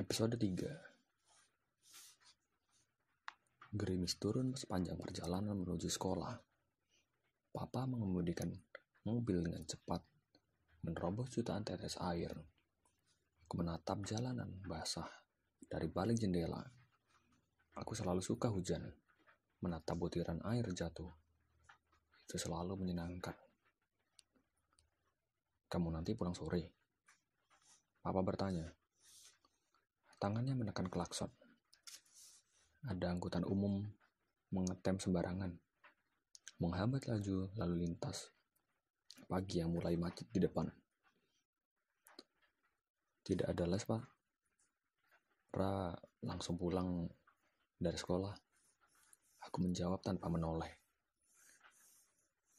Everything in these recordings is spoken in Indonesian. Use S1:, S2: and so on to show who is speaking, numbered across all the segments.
S1: Episode 3. Gerimis turun sepanjang perjalanan menuju sekolah. Papa mengemudikan mobil dengan cepat, menerobos jutaan tetes air. Aku menatap jalanan basah dari balik jendela. Aku selalu suka hujan, menatap butiran air jatuh. Itu selalu menyenangkan. Kamu nanti pulang sore? Papa bertanya. Tangannya menekan klakson. Ada angkutan umum mengetem sembarangan, menghambat laju lalu lintas pagi yang mulai macet di depan. Tidak ada les, Pak. Ra langsung pulang dari sekolah. Aku menjawab tanpa menoleh.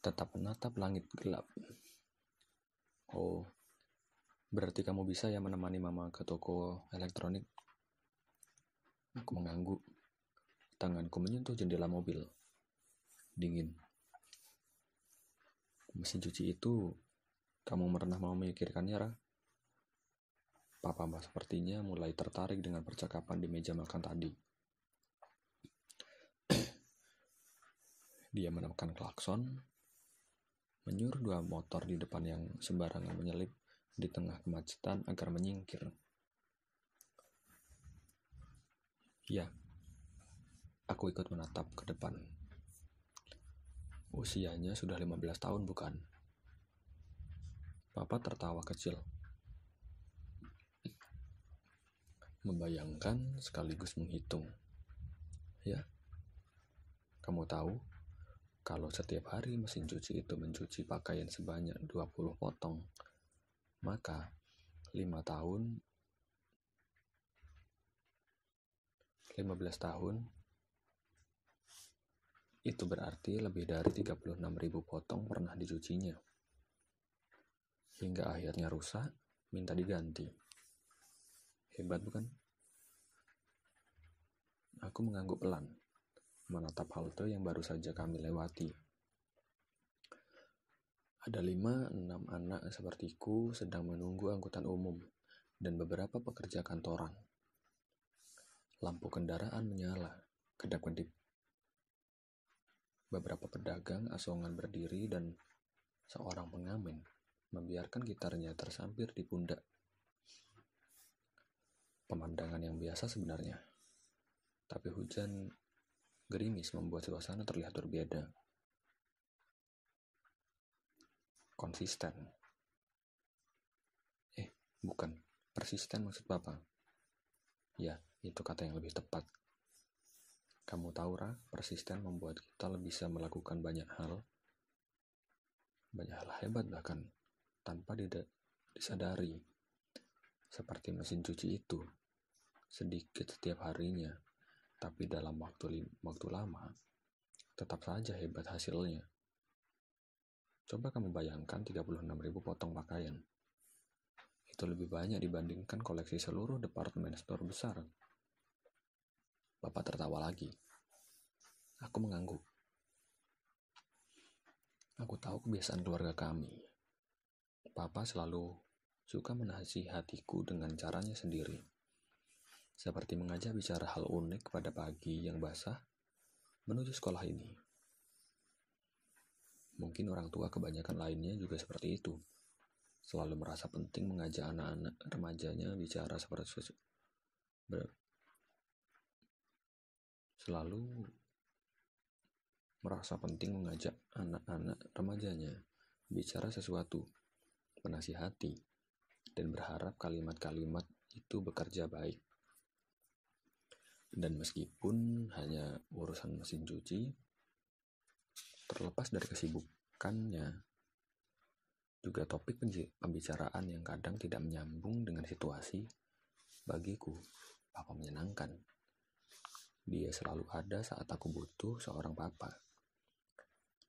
S1: Tetap menatap langit gelap. Oh, berarti kamu bisa ya menemani mama ke toko elektronik? Aku mengangguk. Tanganku menyentuh jendela mobil. Dingin. Mesin cuci itu, kamu pernah mau memikirkannya, Ra? Papa sepertinya mulai tertarik dengan percakapan di meja makan tadi. Dia menekan klakson, menyuruh dua motor di depan yang sembarangan menyelip di tengah kemacetan agar menyingkir. Ya, aku ikut menatap ke depan. Usianya sudah 15 tahun, bukan? Papa tertawa kecil. Membayangkan sekaligus menghitung. Ya, kamu tahu, kalau setiap hari mesin cuci itu mencuci pakaian sebanyak 20 potong, maka 15 tahun itu berarti lebih dari 36.000 potong pernah dicucinya. Hingga akhirnya rusak, minta diganti. Hebat bukan? Aku mengangguk pelan, menatap halte yang baru saja kami lewati. Ada 5-6 anak sepertiku sedang menunggu angkutan umum dan beberapa pekerja kantoran. Lampu kendaraan menyala, kedap-kedip. Beberapa pedagang asongan berdiri dan seorang pengamen membiarkan gitarnya tersampir di pundak. Pemandangan yang biasa sebenarnya, tapi hujan gerimis membuat suasana terlihat berbeda. Konsisten. Bukan, persisten maksud Bapak. Ya, itu kata yang lebih tepat. Kamu tahu, Ra, persisten membuat kita bisa melakukan banyak hal hebat bahkan, tanpa disadari. Seperti mesin cuci itu, sedikit setiap harinya, tapi dalam waktu lama, tetap saja hebat hasilnya. Coba kamu bayangkan 36.000 potong pakaian. Itu lebih banyak dibandingkan koleksi seluruh departemen store besar. Bapak tertawa lagi. Aku mengangguk. Aku tahu kebiasaan keluarga kami. Papa selalu suka menasihatiku dengan caranya sendiri. Seperti mengajak bicara hal unik pada pagi yang basah menuju sekolah ini. Mungkin orang tua kebanyakan lainnya juga seperti itu. Selalu merasa penting mengajak anak-anak remajanya bicara sesuatu, menasihati, dan berharap kalimat-kalimat itu bekerja baik. Dan meskipun hanya urusan mesin cuci, terlepas dari kesibukannya, juga topik pembicaraan yang kadang tidak menyambung dengan situasi, bagiku, Papa menyenangkan. Dia selalu ada saat aku butuh seorang papa.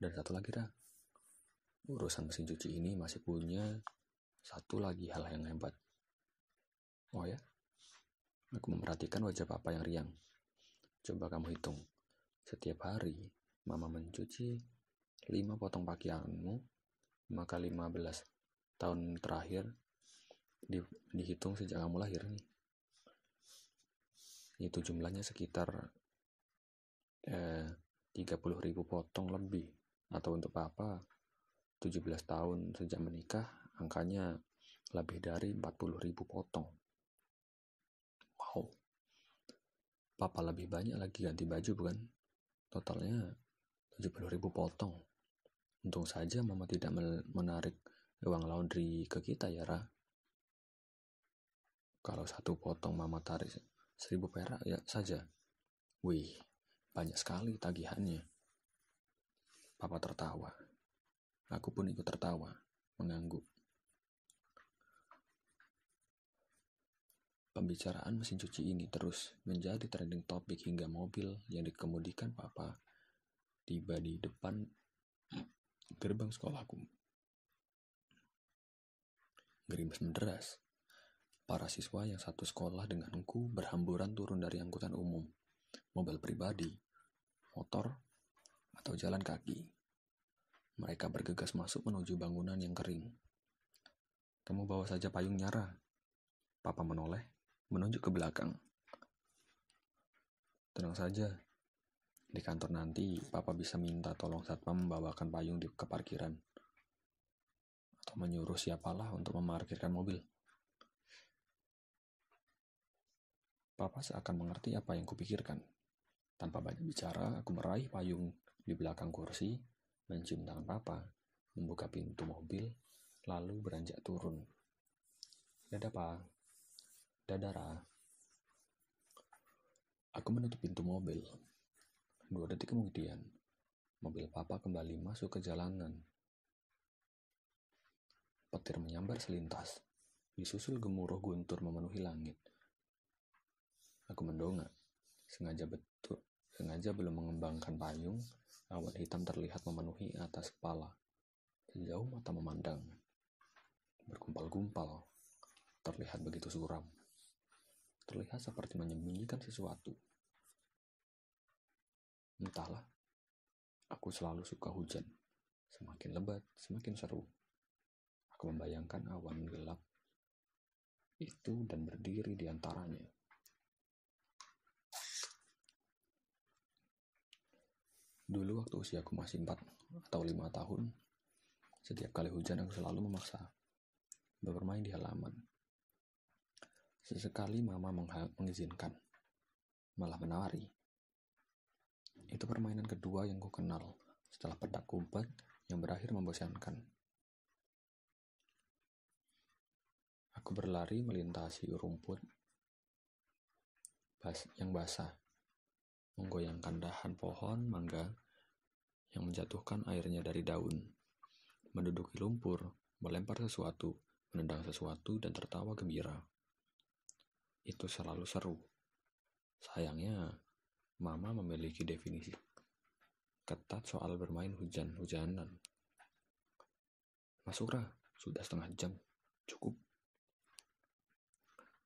S1: Dan satu lagi, Ra, urusan mesin cuci ini masih punya satu lagi hal yang hebat. Oh ya? Aku memperhatikan wajah Papa yang riang. Coba kamu hitung. Setiap hari, Mama mencuci 5 potong pakaianmu, maka 15 tahun terakhir dihitung sejak kamu lahir nih. Itu jumlahnya sekitar 30.000 potong lebih. Atau untuk papa 17 tahun sejak menikah, angkanya lebih dari 40.000 potong. Wow, papa lebih banyak lagi ganti baju bukan? Totalnya 70.000 potong. Untung saja mama tidak menarik uang laundry ke kita ya, Ra. Kalau satu potong mama tarik 1.000 perak ya saja. Wih, banyak sekali tagihannya. Papa tertawa. Aku pun ikut tertawa, mengangguk. Pembicaraan mesin cuci ini terus menjadi trending topik hingga mobil yang dikemudikan papa tiba di depan gerbang sekolahku. Gerimis menderas. Para siswa yang satu sekolah denganku berhamburan turun dari angkutan umum, mobil pribadi, motor, atau jalan kaki. Mereka bergegas masuk menuju bangunan yang kering. Kamu bawa saja payungnya, Ra. Papa menoleh, menunjuk ke belakang. Tenang saja. Di kantor nanti, Papa bisa minta tolong satpam membawakan payung ke parkiran. Atau menyuruh siapalah untuk memarkirkan mobil. Papa seakan mengerti apa yang kupikirkan. Tanpa banyak bicara, aku meraih payung di belakang kursi, mencium tangan Papa, membuka pintu mobil, lalu beranjak turun. Dadah, Pa. Dadah, Ra. Aku menutup pintu mobil. 2 detik kemudian, mobil Papa kembali masuk ke jalanan. Petir menyambar selintas, disusul gemuruh guntur memenuhi langit. Aku mendongak, sengaja belum mengembangkan payung, awan hitam terlihat memenuhi atas kepala. Sejauh mata memandang, bergumpal-gumpal, terlihat begitu suram. Terlihat seperti menyembunyikan sesuatu. Entahlah, aku selalu suka hujan. Semakin lebat, semakin seru. Aku membayangkan awan gelap itu dan berdiri di antaranya. Dulu waktu usiaku masih 4 atau 5 tahun, setiap kali hujan aku selalu memaksa bermain di halaman. Sesekali mama mengizinkan, malah menari. Itu permainan kedua yang ku kenal setelah petak umpet yang berakhir membosankan. Aku berlari melintasi rumput yang basah, menggoyangkan dahan pohon mangga yang menjatuhkan airnya dari daun, menduduki lumpur, melempar sesuatu, menendang sesuatu, dan tertawa gembira. Itu selalu seru. Sayangnya, Mama memiliki definisi ketat soal bermain hujan-hujanan. Masuk, Ra, sudah setengah jam, cukup.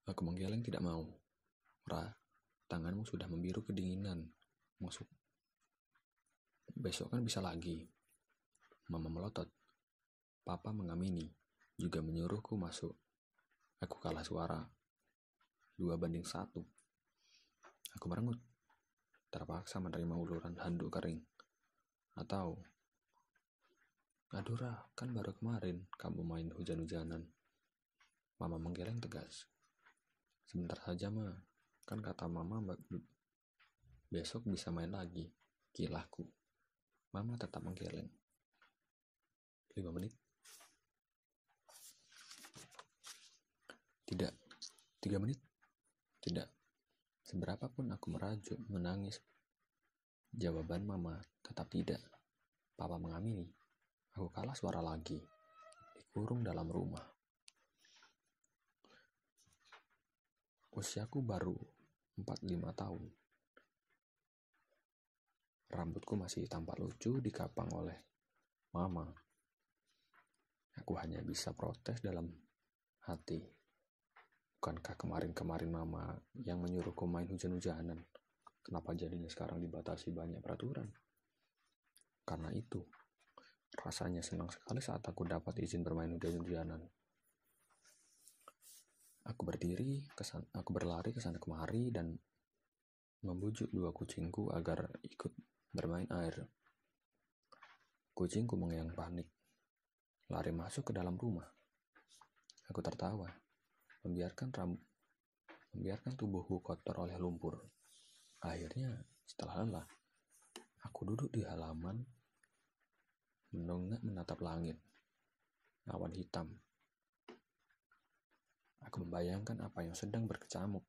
S1: Aku menggeleng tidak mau. Ra, tanganmu sudah membiru kedinginan. Masuk. Besok kan bisa lagi. Mama melotot. Papa mengamini, juga menyuruhku masuk. Aku kalah suara. 2-1. Aku merengut. Terpaksa menerima uluran handuk kering. Atau, aduh Ra, kan baru kemarin kamu main hujan-hujanan. Mama menggeleng tegas. Sebentar saja, Ma. Kan kata Mama besok bisa main lagi. Kilahku. Mama tetap menggeleng. 5 menit. Tidak. 3 menit. Tidak. Seberapapun aku merajuk, menangis, jawaban Mama tetap tidak. Papa mengamini. Aku kalah suara lagi. Dikurung dalam rumah. Usiaku baru 4-5 tahun. Rambutku masih tampak lucu dikapang oleh Mama. Aku hanya bisa protes dalam hati. Bukankah kemarin-kemarin Mama yang menyuruhku main hujan-hujanan? Kenapa jadinya sekarang dibatasi banyak peraturan? Karena itu, rasanya senang sekali saat aku dapat izin bermain hujan-hujanan. Aku berlari ke sana kemari dan membujuk dua kucingku agar ikut bermain air. Kucingku mengeang panik, lari masuk ke dalam rumah. Aku tertawa, membiarkan tubuhku kotor oleh lumpur. Akhirnya, setelah lelah, aku duduk di halaman, mendongak menatap langit, awan hitam. Aku membayangkan apa yang sedang berkecamuk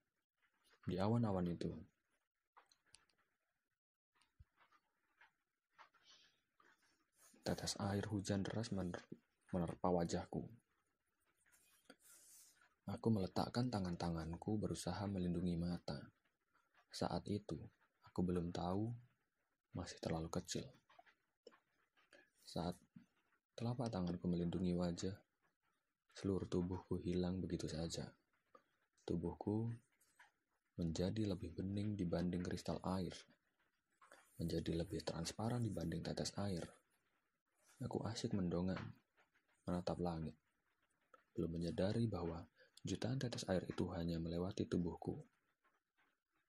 S1: di awan-awan itu. Tetes air hujan deras menerpa wajahku. Aku meletakkan tangan-tanganku berusaha melindungi mata. Saat itu, aku belum tahu masih terlalu kecil. Saat telapak tanganku melindungi wajah, seluruh tubuhku hilang begitu saja. Tubuhku menjadi lebih bening dibanding kristal air, menjadi lebih transparan dibanding tetes air. Aku asyik mendongak, menatap langit, belum menyadari bahwa jutaan tetes air itu hanya melewati tubuhku,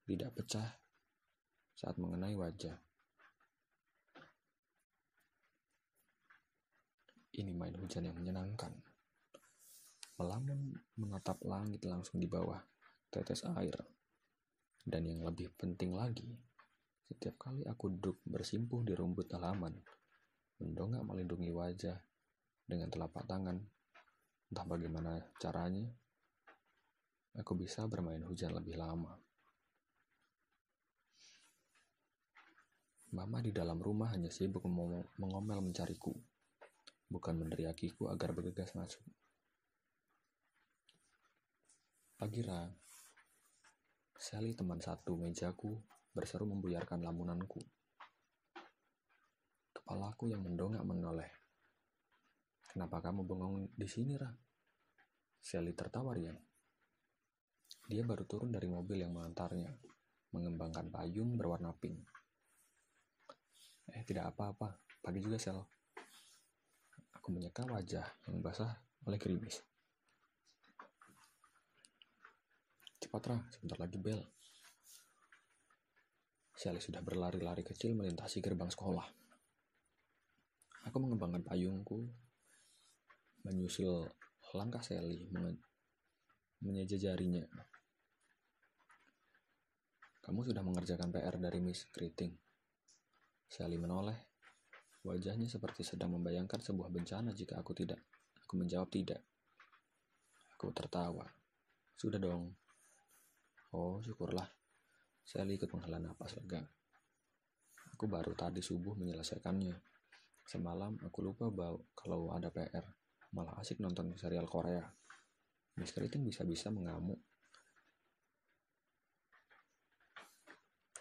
S1: tidak pecah saat mengenai wajah. Ini main hujan yang menyenangkan. Melamun menatap langit langsung di bawah tetes air. Dan yang lebih penting lagi, setiap kali aku duduk bersimpuh di rumput halaman, mendongak melindungi wajah dengan telapak tangan, entah bagaimana caranya, aku bisa bermain hujan lebih lama. Mama di dalam rumah hanya sibuk mengomel mencariku, bukan meneriakiku agar bergegas masuk. Pagi Sally, teman satu mejaku, berseru membuyarkan lamunanku. Kepalaku yang mendongak menoleh. Kenapa kamu bengong di sini, Ra? Sally tertawa riang. Dia baru turun dari mobil yang mengantarnya, mengembangkan payung berwarna pink. Tidak apa-apa, pagi juga, Sel. Aku menyeka wajah yang basah oleh gerimis. Cepat, Ra, sebentar lagi bel. Sally sudah berlari-lari kecil melintasi gerbang sekolah. Aku mengembangkan payungku, menyusul langkah Sally, menyejajarinya. Kamu sudah mengerjakan PR dari Miss Kriting? Sally menoleh. Wajahnya seperti sedang membayangkan sebuah bencana jika aku tidak. Aku menjawab tidak. Aku tertawa. Sudah dong. Oh, syukurlah. Sally ikut menghela napas lega. Aku baru tadi subuh menyelesaikannya. Semalam aku lupa kalau ada PR. Malah asik nonton serial Korea. Miss Kriting bisa-bisa mengamuk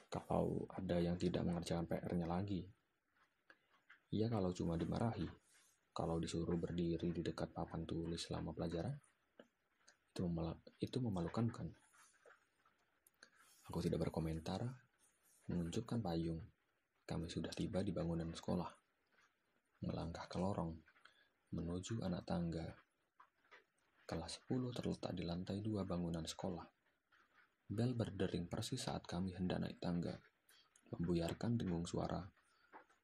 S1: kalau ada yang tidak mengerjakan PR-nya lagi. Iya, kalau cuma dimarahi. Kalau disuruh berdiri di dekat papan tulis selama pelajaran, itu memalukan bukan? Aku tidak berkomentar, menunjukkan payung. Kami sudah tiba di bangunan sekolah. Melangkah ke lorong, menuju anak tangga. Kelas 10 terletak di lantai 2 bangunan sekolah. Bel berdering persis saat kami hendak naik tangga, membuyarkan dengung suara.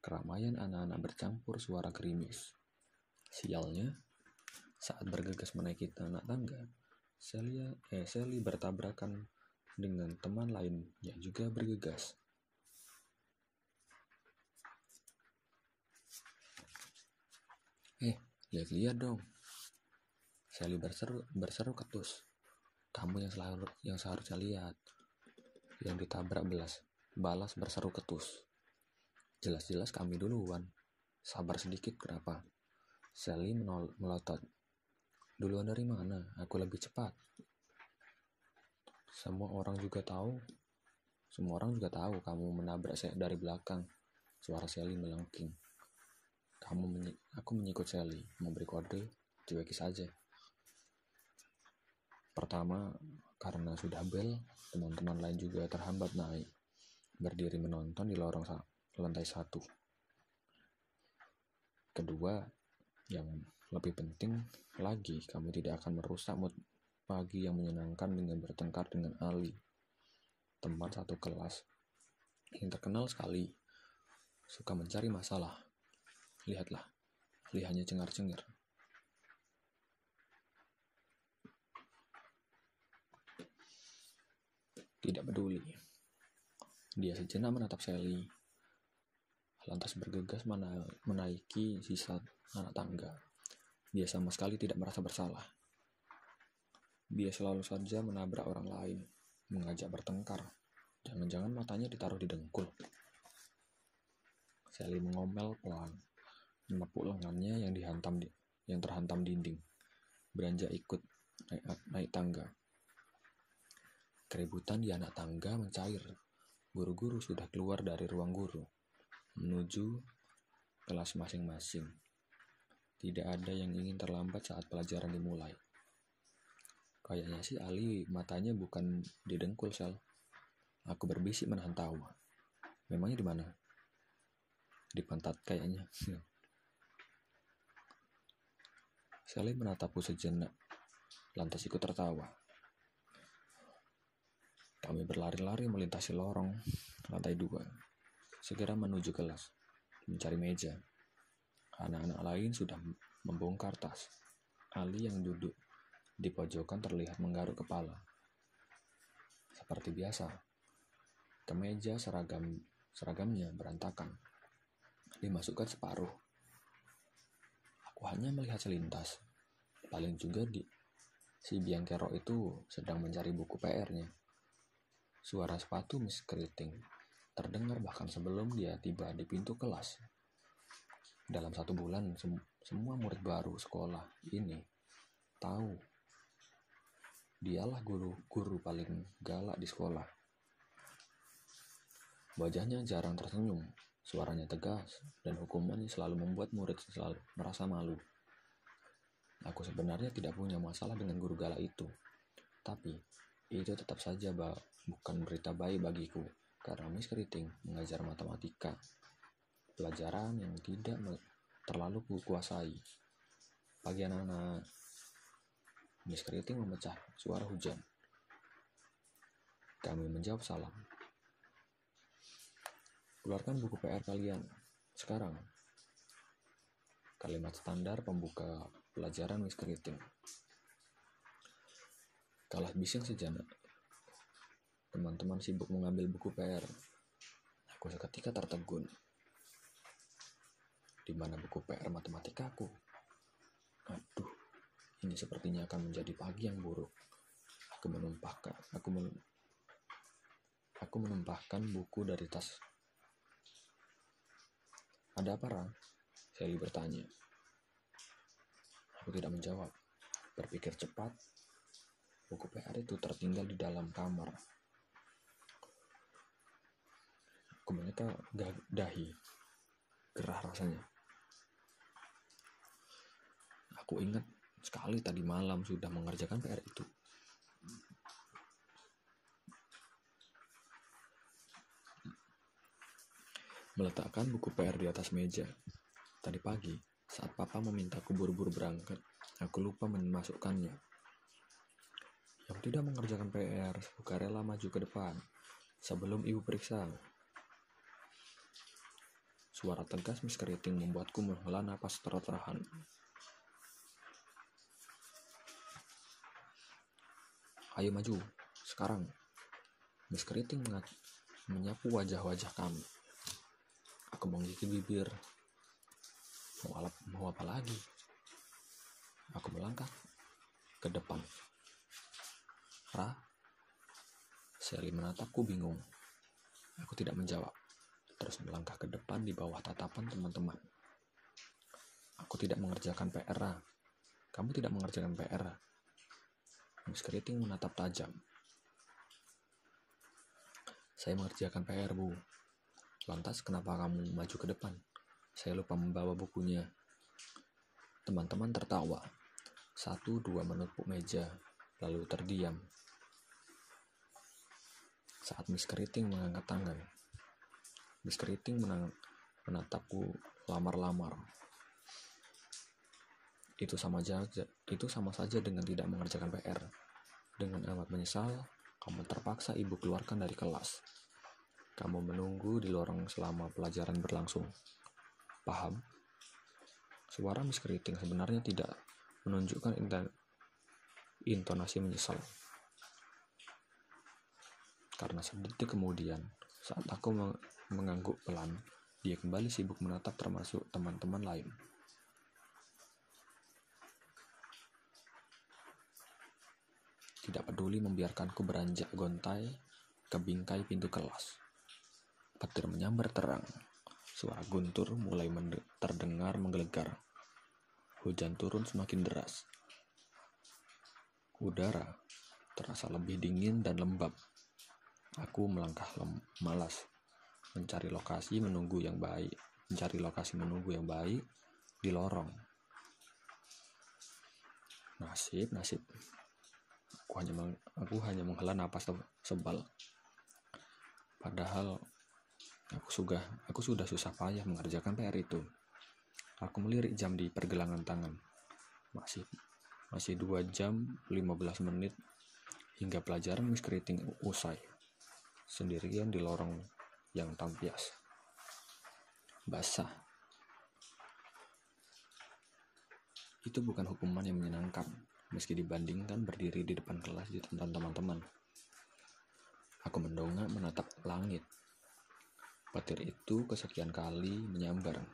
S1: Keramaian anak-anak bercampur suara gerimis. Sialnya, saat bergegas menaiki anak tangga, Sally bertabrakan dengan teman lain yang juga bergegas. Lihat-lihat dong. Sally berseru ketus. Kamu yang seharusnya lihat. Yang ditabrak balas berseru ketus. Jelas-jelas kami duluan. Sabar sedikit, kenapa? Sally melotot. Duluan dari mana? Aku lebih cepat. Semua orang juga tahu kamu menabrak saya dari belakang. Suara Sally melengking. Aku mengikut Sally, memberi kode, cueki saja. Pertama, karena sudah bel, teman-teman lain juga terhambat naik, berdiri menonton di lorong lantai 1. Kedua, yang lebih penting lagi, kamu tidak akan merusak mood pagi yang menyenangkan dengan bertengkar dengan Ali, teman satu kelas yang terkenal sekali, suka mencari masalah. Lihatlah, lihatnya cengar-cengir. Tidak peduli. Dia sejenak menatap Sally, lantas bergegas menaiki sisa anak tangga. Dia sama sekali tidak merasa bersalah. Dia selalu saja menabrak orang lain, mengajak bertengkar. Jangan-jangan matanya ditaruh di dengkul. Sally mengomel pelan, menepuk lengannya yang terhantam dinding. Beranjak ikut naik tangga. Keributan di anak tangga mencair. Guru-guru sudah keluar dari ruang guru, menuju kelas masing-masing. Tidak ada yang ingin terlambat saat pelajaran dimulai. Kayaknya sih Ali matanya bukan di dengkul, Sel. Aku berbisik menahan tawa. Memangnya di mana? Di pantat kayaknya. Sally menatapku sejenak, lantas ikut tertawa. Kami berlari-lari melintasi lorong lantai 2, segera menuju kelas, mencari meja. Anak-anak lain sudah membongkar tas. Ali yang duduk di pojokan terlihat menggaruk kepala. Seperti biasa, kemeja seragamnya berantakan, dimasukkan separuh. Aku hanya melihat selintas. Paling juga si biang kerok itu sedang mencari buku PR-nya. Suara sepatu Miss Keriting terdengar bahkan sebelum dia tiba di pintu kelas. Dalam 1 bulan, semua murid baru sekolah ini tahu dialah guru paling galak di sekolah. Wajahnya jarang tersenyum, suaranya tegas, dan hukumannya selalu membuat murid selalu merasa malu. Aku sebenarnya tidak punya masalah dengan guru galak itu, tapi itu tetap saja bukan berita baik bagiku, karena Miss Keriting mengajar matematika, pelajaran yang tidak terlalu kuasai. Pagi anak-anak, Miss Keriting memecah suara hujan. Kami menjawab salam. Keluarkan buku PR kalian, sekarang. Kalimat standar pembuka pelajaran Miss Keriting. Kalah bising sejenak. Teman-teman sibuk mengambil buku PR. Aku seketika tertegun. Di mana buku PR matematikaku? Aduh, ini sepertinya akan menjadi pagi yang buruk. Aku menumpahkan buku dari tas. Ada apa, Ra? Sally bertanya. Aku tidak menjawab. Berpikir cepat, buku PR itu tertinggal di dalam kamar. Aku menyeka dahi. Gerah rasanya. Aku ingat sekali tadi malam sudah mengerjakan PR itu. Meletakkan buku PR di atas meja. Tadi pagi, saat Papa memintaku buru-buru berangkat, aku lupa memasukkannya. Yang tidak mengerjakan PR sukarela maju ke depan sebelum ibu periksa. Suara tegas Miss Keriting membuatku menghela napas tertahan. Ayo maju, sekarang. Miss Keriting menyapu wajah-wajah kami. Aku menggigit bibir. Mau apa lagi? Aku melangkah ke depan. Ra? Sally menatapku bingung. Aku tidak menjawab. Terus melangkah ke depan di bawah tatapan teman-teman. Aku tidak mengerjakan PR, Ra. Kamu tidak mengerjakan PR, Ra. Miss Keriting menatap tajam. Saya mengerjakan PR, Bu. Lantas kenapa kamu maju ke depan? Saya lupa membawa bukunya. Teman-teman tertawa. 1-2 menepuk meja, lalu terdiam. Saat Miss Keriting mengangkat tangan. Miss Keriting menatapku lamar-lamar. Itu sama saja dengan tidak mengerjakan PR. Dengan amat menyesal, kamu terpaksa ibu keluarkan dari kelas. Kamu menunggu di lorong selama pelajaran berlangsung. Paham? Suara Miss Keriting sebenarnya tidak menunjukkan intonasi menyesal. Karena sedetik kemudian, saat aku mengangguk pelan, dia kembali sibuk menatap termasuk teman-teman lain. Tidak peduli membiarkanku beranjak gontai ke bingkai pintu kelas. Petir menyambar terang. Suara guntur mulai terdengar menggelegar. Hujan turun semakin deras. Udara terasa lebih dingin dan lembab. Aku melangkah malas, mencari lokasi menunggu yang baik di lorong. Nasib. Aku hanya menghela napas sebal. Padahal aku sudah susah payah mengerjakan PR itu. Aku melirik jam di pergelangan tangan. Masih 2 jam 15 menit hingga pelajaran Miss Keriting usai. Sendirian di lorong yang tampias. Basah. Itu bukan hukuman yang menyenangkan, meski dibandingkan berdiri di depan kelas di depan teman-teman. Aku mendongak menatap langit. Petir itu kesekian kali menyambar,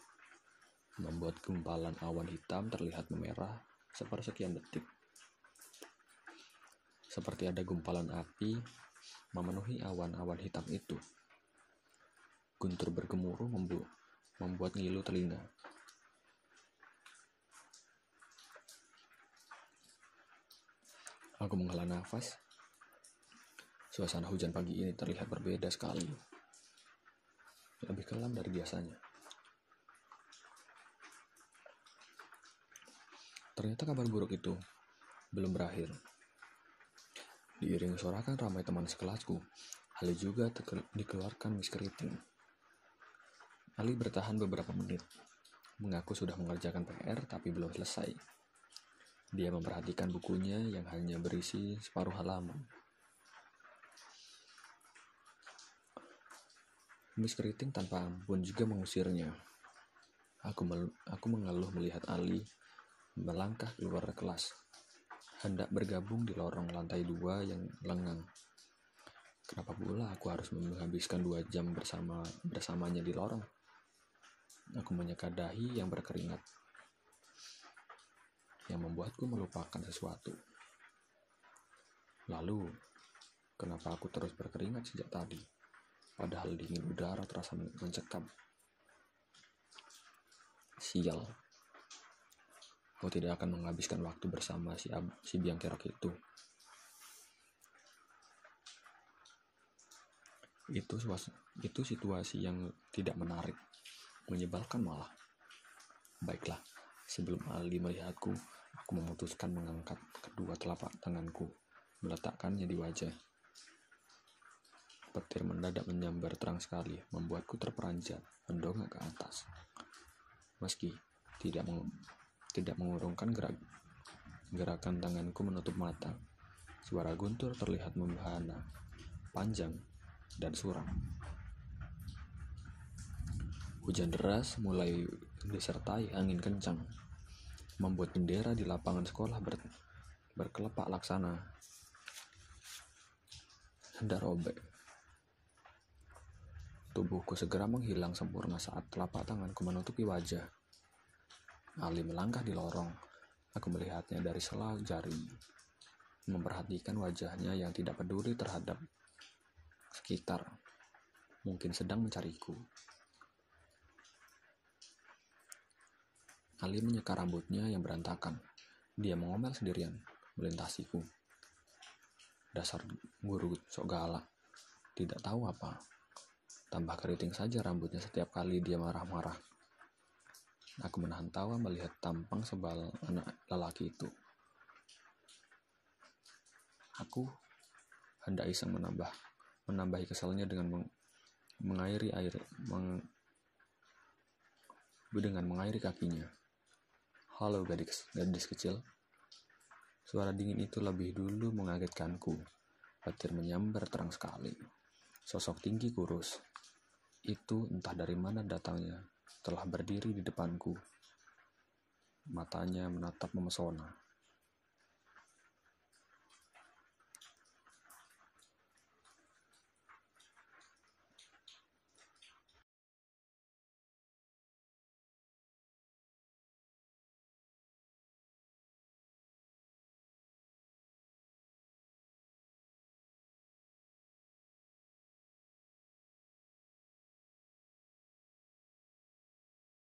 S1: membuat gumpalan awan hitam terlihat memerah sepersekian detik. Seperti ada gumpalan api memenuhi awan-awan hitam itu. Guntur bergemuruh membuat ngilu telinga. Aku menghela nafas. Suasana hujan pagi ini terlihat berbeda sekali. Lebih kelam dari biasanya. Ternyata kabar buruk itu belum berakhir. Diiring sorakan ramai teman sekelasku, Ali juga dikeluarkan Miss Keriting. Ali bertahan beberapa menit, mengaku sudah mengerjakan PR tapi belum selesai. Dia memperhatikan bukunya yang hanya berisi separuh halaman. Miss Keriting tanpa ampun juga mengusirnya. Aku mengeluh melihat Ali melangkah keluar kelas, hendak bergabung di lorong lantai 2 yang lengang. Kenapa pula aku harus menghabiskan 2 jam bersamanya di lorong? Aku menyeka dahi yang berkeringat, yang membuatku melupakan sesuatu. Lalu, kenapa aku terus berkeringat sejak tadi? Padahal dingin udara terasa mencekam. Sial. Kau tidak akan menghabiskan waktu bersama si biang kerok itu. Itu situasi yang tidak menarik, menyebalkan malah. Baiklah, sebelum Ali melihatku, aku memutuskan mengangkat kedua telapak tanganku, meletakkannya di wajah. Petir mendadak menyambar terang sekali, membuatku terperanjat, mendongak ke atas. Meski tidak mengurungkan gerakan tanganku menutup mata, suara guntur terlihat membahana, panjang, dan suram. Hujan deras mulai disertai angin kencang, membuat bendera di lapangan sekolah berkelepak laksana hendak robek. Tubuhku segera menghilang sempurna saat telapak tanganku menutupi wajah. Ali melangkah di lorong. Aku melihatnya dari sela jari, memperhatikan wajahnya yang tidak peduli terhadap sekitar. Mungkin sedang mencariku. Ali menyeka rambutnya yang berantakan. Dia mengomel sendirian, melintasiku. Dasar guru sok galak, tidak tahu apa. Tambah keriting saja rambutnya setiap kali dia marah-marah. Aku menahan tawa melihat tampang sebal anak lelaki itu. Aku hendak iseng menambahi kesalnya dengan mengairi kakinya. Halo gadis kecil. Suara dingin itu lebih dulu mengagetkanku. Petir menyambar terang sekali. Sosok tinggi kurus itu entah dari mana datangnya, telah berdiri di depanku. Matanya menatap memesona.